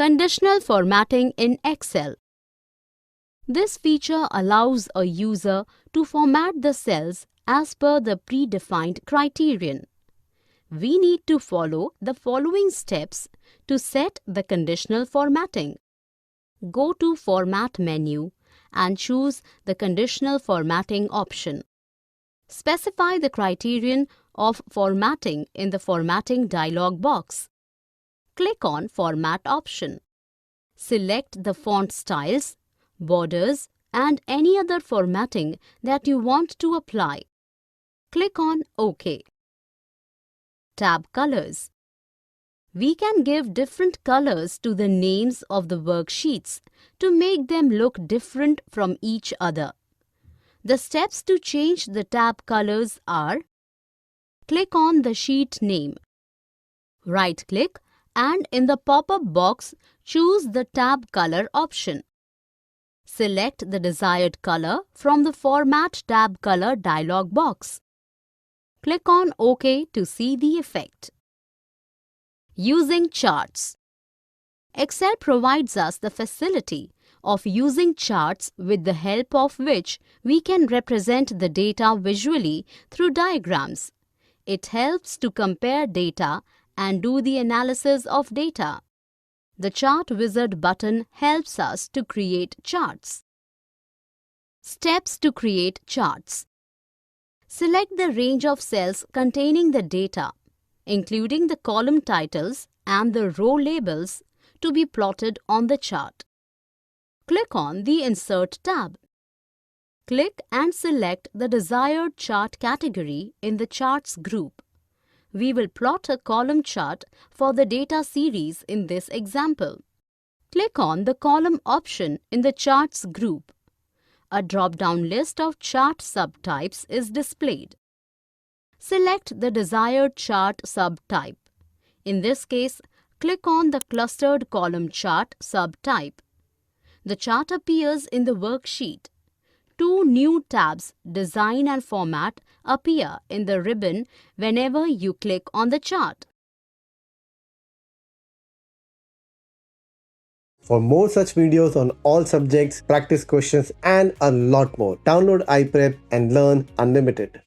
Conditional Formatting in Excel. This feature allows a user to format the cells as per the predefined criterion. We need to follow the following steps to set the conditional formatting. Go to Format menu and choose the Conditional Formatting option. Specify the criterion of formatting in the Formatting dialog box. Click on Format option. Select the font styles, borders, and any other formatting that you want to apply. Click on OK. Tab Colors. We can give different colors to the names of the worksheets to make them look different from each other. The steps to change the tab colors are: click on the sheet name. Right-click and in the pop-up box choose the tab color option. Select the desired color from the Format tab color dialog box. Click on OK to see the effect. Using charts. Excel provides us the facility of using charts with the help of which we can represent the data visually through diagrams. It helps to compare data and do the analysis of data. The Chart Wizard button helps us to create charts. Steps to create charts. Select the range of cells containing the data, including the column titles and the row labels, to be plotted on the chart. Click on the Insert tab. Click and select the desired chart category in the Charts group. We will plot a column chart for the data series in this example. Click on the Column option in the Charts group. A drop-down list of chart subtypes is displayed. Select the desired chart subtype. In this case, click on the Clustered Column Chart subtype. The chart appears in the worksheet. Two new tabs, Design and Format, appear in the ribbon whenever you click on the chart. For more such videos on all subjects, practice questions, and a lot more, download iPrep and learn unlimited.